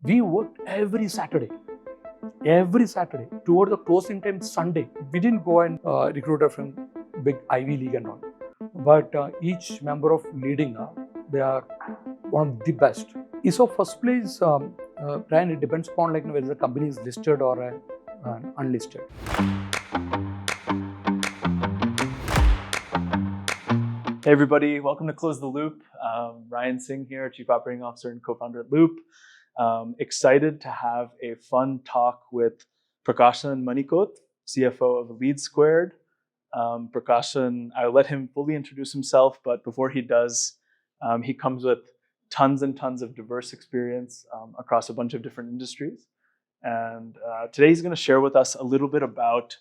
We worked every Saturday towards the closing time Sunday. We didn't go and recruiter from big Ivy League and all, but each member of leading, they are one of the best. ESOP first place, Brian, it depends upon like whether the company is listed or unlisted. Hey everybody, welcome to Close the Loop. Ryan Singh here, Chief Operating Officer and co-founder at Loop. Excited to have a fun talk with Prakashan Manikoth, CFO of Leadsquared. Prakashan, I'll let him fully introduce himself, but before he does, he comes with tons and tons of diverse experience across a bunch of different industries. And today he's going to share with us a little bit about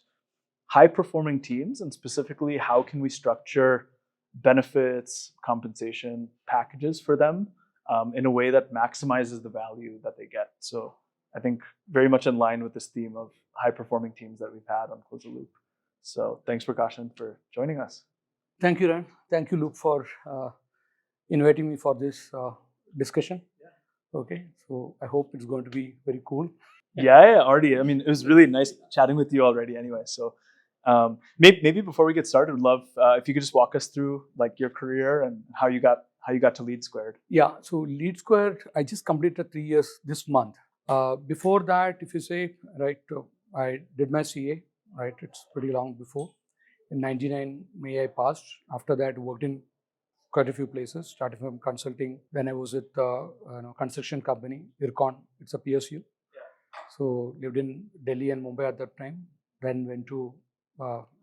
high-performing teams and specifically how can we structure benefits, compensation packages for them in a way that maximizes the value that they get. So I think very much in line with this theme of high-performing teams that we've had on Close the Loop. So thanks, Prakashan, for joining us. Thank you, Ryan. Thank you, Luke, for inviting me for this discussion. Yeah. Okay, so I hope it's going to be very cool. Yeah, already. I mean, it was really nice chatting with you already anyway. So maybe before we get started, I'd love if you could just walk us through like your career and how you got to Leadsquared. Yeah, so Leadsquared, I just completed 3 years this month. Before that, if you say, right, I did my CA, right, it's pretty long before. In 99, May I passed. After that, worked in quite a few places, started from consulting. Then I was with construction company, IRCON, it's a PSU. Yeah. So lived in Delhi and Mumbai at that time. Then went to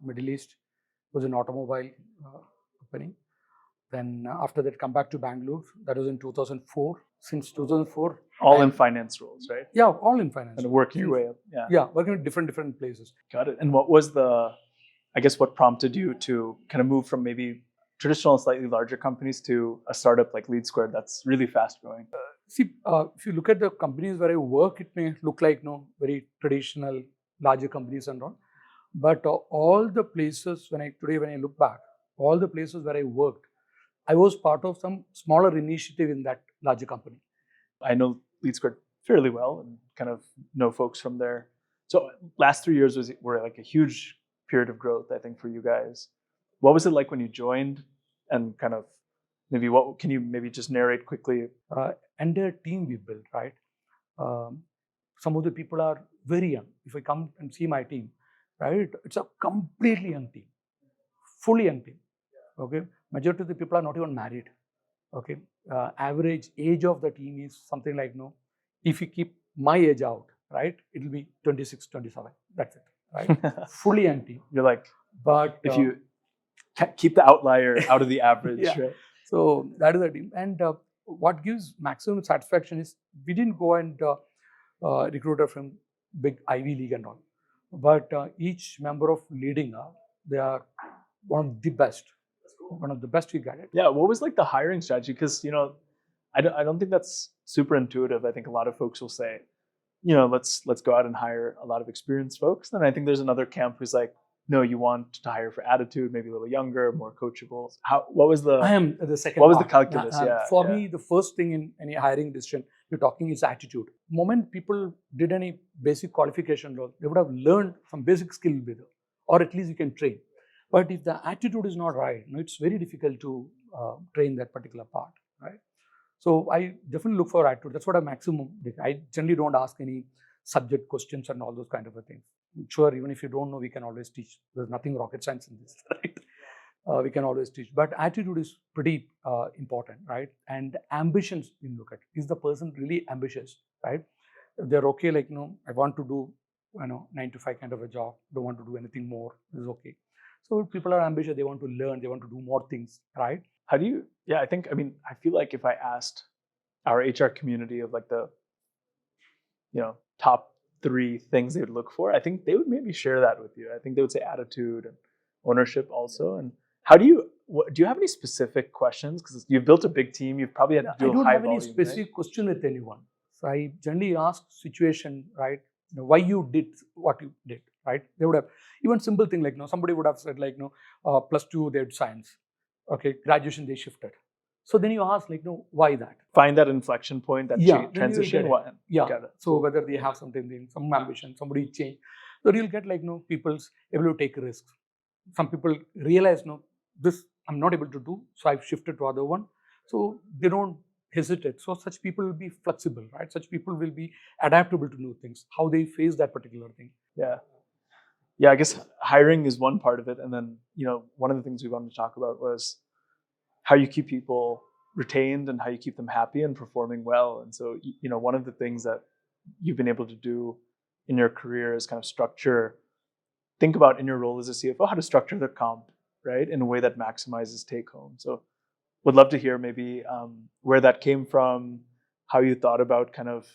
Middle East, was an automobile company. Then after that, come back to Bangalore. That was in 2004. Since 2004, all in finance roles, right? Yeah, all in finance. And working your way up. Yeah, working at different places. Got it. And what was what prompted you to kind of move from maybe traditional, slightly larger companies to a startup like Leadsquared that's really fast growing? If you look at the companies where I work, it may look like very traditional, larger companies and all. But all the places when I look back, all the places where I worked, I was part of some smaller initiative in that larger company. I know Leadsquared fairly well and kind of know folks from there. So last 3 years were like a huge period of growth, I think, for you guys. What was it like when you joined, and kind of maybe what can you maybe just narrate quickly? And their team we built, right? Some of the people are very young. If I come and see my team, right, it's a completely young team, fully young team. Okay, majority of the people are not even married. Okay, average age of the team is something like if you keep my age out, right, it will be 26, 27. That's it, right? Fully young team. You're like, but if you keep the outlier out of the average, yeah. Right? So that is the team. And what gives maximum satisfaction is we didn't go and recruiter from big Ivy League and all, but each member of leading, they are one of the best. One of the best we got it. Yeah, what was like the hiring strategy? Because I don't think that's super intuitive. I think a lot of folks will say, let's go out and hire a lot of experienced folks. Then I think there's another camp who's like, no, you want to hire for attitude, maybe a little younger, more coachable. What was the? I am the second. What was the calculus? For me, the first thing in any hiring decision you're talking is attitude. The moment people did any basic qualification role, they would have learned some basic skill with it, or at least you can train. But if the attitude is not right, it's very difficult to train that particular part, right? So I definitely look for attitude. That's what I maximum. I generally don't ask any subject questions and all those kind of things. Sure, even if you don't know, we can always teach. There's nothing rocket science in this, right? We can always teach. But attitude is pretty important, right? And ambitions, you look at. Is the person really ambitious, right? If they're okay, like, I want to do, 9 to 5 kind of a job. Don't want to do anything more. Is okay. So people are ambitious, they want to learn, they want to do more things, right? I feel like if I asked our HR community of like the, top 3 things they would look for, I think they would maybe share that with you. I think they would say attitude and ownership also. And how do you have any specific questions? Because you've built a big team, you've probably had to do a high volume. I don't have any specific question with anyone. So I generally ask situation, right? Why you did what you did. Right? They would have even simple thing like somebody would have said like +2 they had science, okay, graduation they shifted. So then you ask, like, no, why that? Find that inflection point, that Yeah, then you will transition. get it. What? Yeah. Get it. So whether they have something, some ambition, somebody change, so you'll get, like, no, people's able to take risks. Some people realize, no, this I'm not able to do, so I've shifted to other one. So they don't hesitate. So such people will be flexible, right? Such people will be adaptable to new things. How they face that particular thing. Yeah, I guess hiring is one part of it, and then one of the things we wanted to talk about was how you keep people retained and how you keep them happy and performing well. And so one of the things that you've been able to do in your career is kind of think about in your role as a CFO how to structure the comp, right, in a way that maximizes take home. So would love to hear maybe where that came from, how you thought about kind of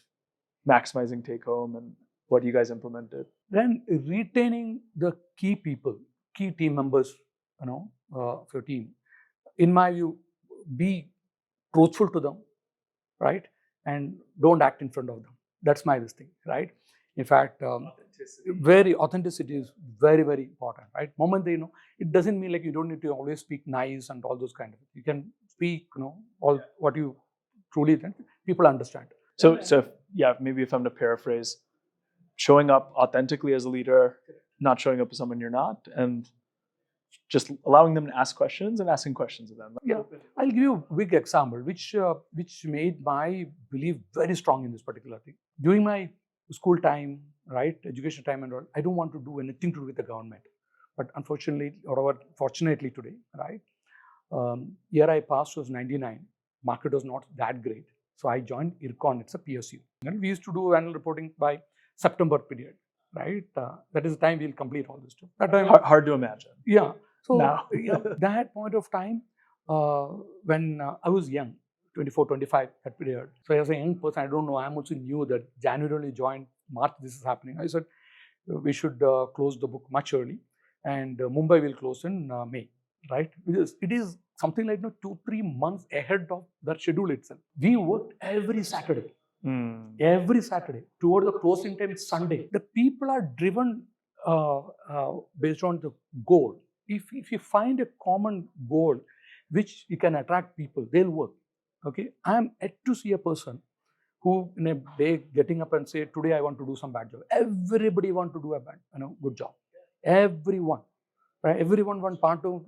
maximizing take home, and what you guys implemented. Then retaining the key people, key team members, of your team. In my view, be truthful to them, right? And don't act in front of them. That's my thing, right? In fact, authenticity is very, very important, right? Moment they know, it doesn't mean like you don't need to always speak nice and all those kind of things. You can speak, all what you truly think. People understand. So maybe if I'm to paraphrase, showing up authentically as a leader, not showing up as someone you're not, and just allowing them to ask questions and asking questions of them. Yeah, I'll give you a big example, which made my belief very strong in this particular thing. During my school time, right, education time and all, I don't want to do anything to do with the government. But unfortunately, or fortunately today, right, year I passed was 99. Market was not that great. So I joined IRCON, it's a PSU. And we used to do annual reporting by September period, right? That is the time we'll complete all this stuff. That time, hard to imagine. Yeah. So now. That point of time, when I was young, 24, 25, that period. So as a young person, I don't know, I'm also new that January only joined, March this is happening. I said, we should close the book much early, and Mumbai will close in May, right? Because it is something like 2-3 months ahead of that schedule itself. We worked every Saturday. Every Saturday toward the closing time Sunday. The people are driven based on the goal. If you find a common goal which you can attract people, they'll work. Okay, I am yet to see a person who in a day getting up and say, today I want to do some bad job. Everybody want to do a good job. Everyone, right? Everyone want part of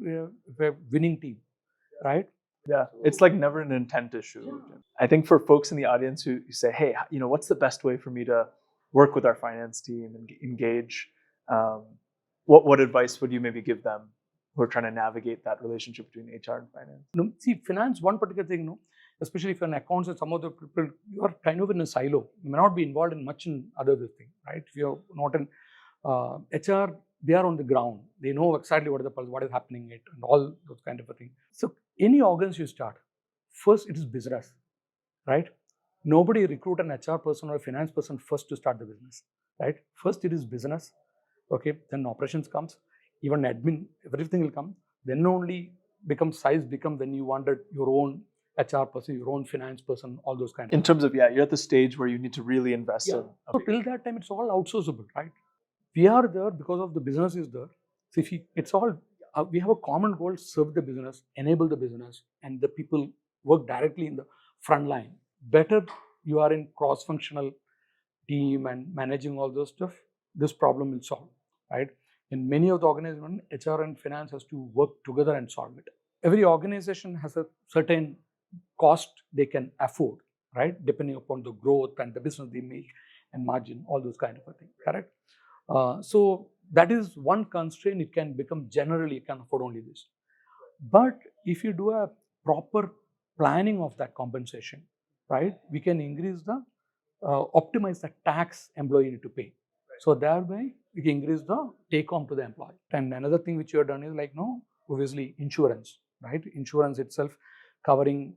a winning team, right? Yeah, it's like never an intent issue. I think for folks in the audience who say, hey, what's the best way for me to work with our finance team and engage? What advice would you maybe give them who are trying to navigate that relationship between HR and finance? See, finance, one particular thing, especially if you're in accounts and some of the people, you are kind of in a silo. You may not be involved in much in other things, right? If you're not in HR, they are on the ground. They know exactly what is happening and all those kind of a thing. So any organs you start, first it is business, right? Nobody recruit an HR person or a finance person first to start the business, right? First it is business, okay? Then operations comes, even admin, everything will come. Then only size become when you wanted your own HR person, your own finance person, all those kind of. In terms of, you're at the stage where you need to really invest in. So till that time, it's all outsourceable, right? We are there because of the business is there. So it's all, we have a common goal, serve the business, enable the business, and the people work directly in the front line. Better you are in cross-functional team and managing all those stuff, this problem will solve, right? In many of the organizations, HR and finance has to work together and solve it. Every organization has a certain cost they can afford, right? Depending upon the growth and the business they make and margin, all those kind of a thing, correct? So that is one constraint. It can become generally, you can afford only this. But if you do a proper planning of that compensation, right, we can increase the, optimize the tax employee need to pay. So thereby, we can increase the take home to the employee. And another thing which you have done is obviously insurance, right? Insurance itself covering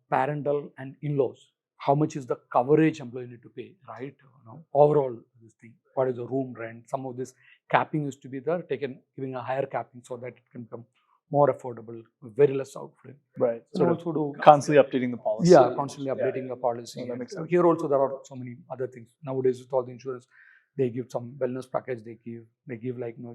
parental and in-laws. How much is the coverage employee need to pay, right? Overall, this thing. What is the room rent? Some of this capping used to be there, giving a higher capping so that it can become more affordable, very less outflow. Right. So also do constantly updating the policy. Yeah, constantly updating the policy. That makes sense. Here also there are so many other things. Nowadays with all the insurance, they give some wellness package, they give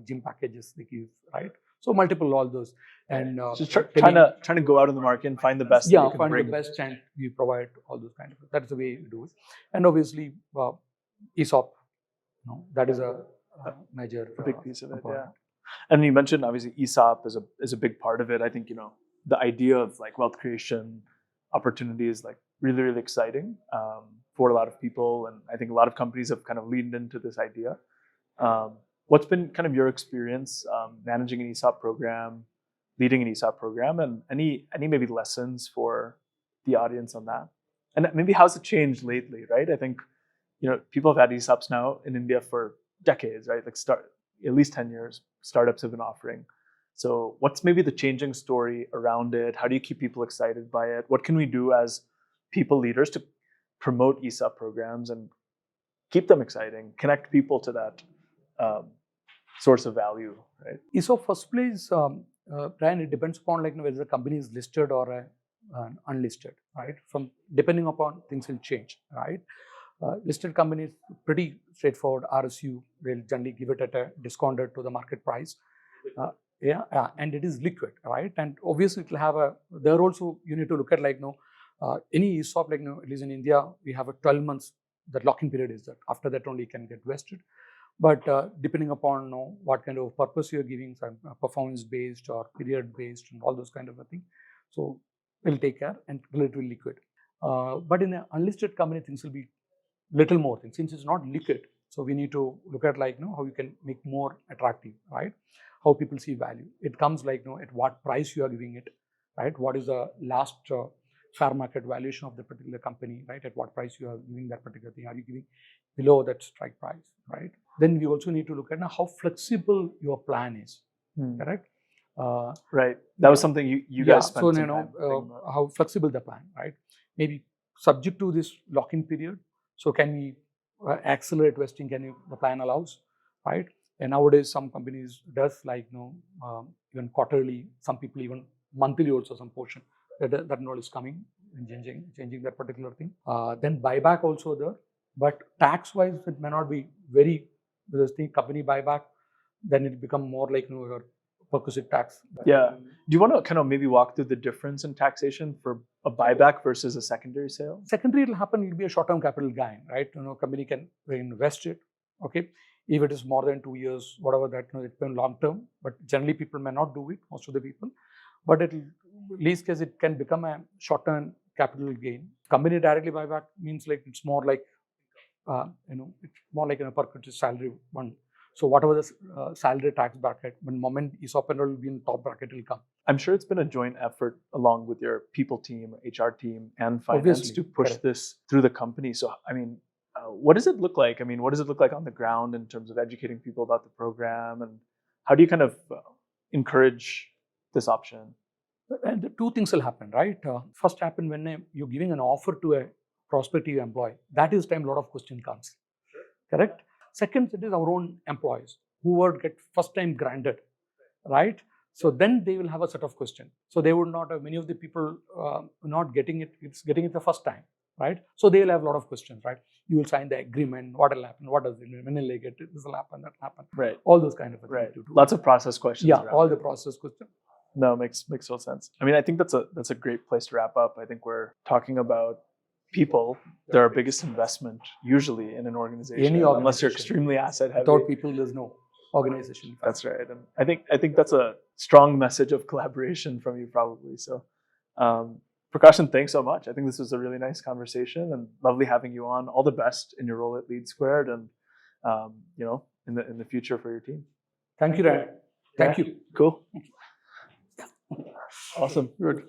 gym packages, they give, right? So multiple all those. And Just trying to go out in the market and find the best. that you can find bring. the best, and we provide all those kind of. That's the way we do it. And obviously, ESOP, that is a major big piece of it. component. Yeah. And you mentioned obviously ESOP is a big part of it. I think the idea of like wealth creation opportunity is like really, really exciting for a lot of people, and I think a lot of companies have kind of leaned into this idea. What's been kind of your experience managing an ESOP program, leading an ESOP program, and any maybe lessons for the audience on that? And maybe how's it changed lately, right? I think people have had ESOPs now in India for decades, right? Like at least 10 years, startups have been offering. So what's maybe the changing story around it? How do you keep people excited by it? What can we do as people leaders to promote ESOP programs and keep them exciting, connect people to that source of value, right? ESOP first place, Brian, it depends upon like whether the company is listed or unlisted, right? From depending upon things will change, right? Listed companies pretty straightforward. RSU, they'll generally give it at a discounted to the market price. And it is liquid, right? And obviously it will have there also you need to look at like any ESOP, like at least in India we have a 12 months that lock-in period is that. After that only it can get vested. But depending upon what kind of purpose you're giving, performance based or period based and all those kind of a thing, so we'll take care and relatively liquid. But in an unlisted company, things will be little more things. Since it's not liquid, so we need to look at like how you can make more attractive, right? How people see value. It comes like at what price you are giving it, right? What is the last fair market valuation of the particular company, right? At what price you are giving that particular thing? Are you giving below that strike price, right? Then we also need to look at how flexible your plan is, correct? Right. That was something you guys spent some time how flexible the plan, right? Maybe subject to this lock-in period. So can we accelerate vesting? The plan allows, right? And nowadays some companies does like even quarterly. Some people even monthly also some portion that is coming and changing that particular thing. Then buyback also there, but tax-wise it may not be very. This thing company buyback, then it become more like your perquisite tax. Yeah. Do you want to kind of maybe walk through the difference in taxation for a buyback versus a secondary sale? Secondary, it will happen. It will be a short-term capital gain, right? Company can invest it. Okay, if it is more than 2 years, whatever that, it's been long-term. But generally, people may not do it. Most of the people, but at least case it can become a short-term capital gain. Company directly buyback means like it's more like it's more like a perquisite salary one. So whatever the salary tax bracket, when moment ESOP enroll will be in top bracket, will come. I'm sure it's been a joint effort along with your people team, HR team, and finance Obviously, to push this through the company. So, I mean, what does it look like? I mean, what does it look like on the ground in terms of educating people about the program, and how do you kind of encourage this option? And the two things will happen, right? First happen when you're giving an offer to a prospective employee. That is time a lot of question comes. Sure. Correct? Second, it is our own employees who would get first time granted, right? So then they will have a set of questions. So they would not have many of the people not getting it. It's getting it the first time, right? So they will have a lot of questions, right? You will sign the agreement. What will happen? What does it mean? When will they get it? This will happen. That will happen. Right. All those kind of things. Right. Lots of process questions. Yeah. All the process questions. No, makes total sense. I mean, I think that's a great place to wrap up. I think we're talking about people. They're our biggest investment usually in an organization, unless you're extremely asset heavy. Without people, there's no organization. That's right, and I think that's a strong message of collaboration from you, probably. So, Prakashan, thanks so much. I think this was a really nice conversation and lovely having you on. All the best in your role at Leadsquared, and in the future for your team. Thank you, Ryan. Thank you. Cool. Awesome. Good.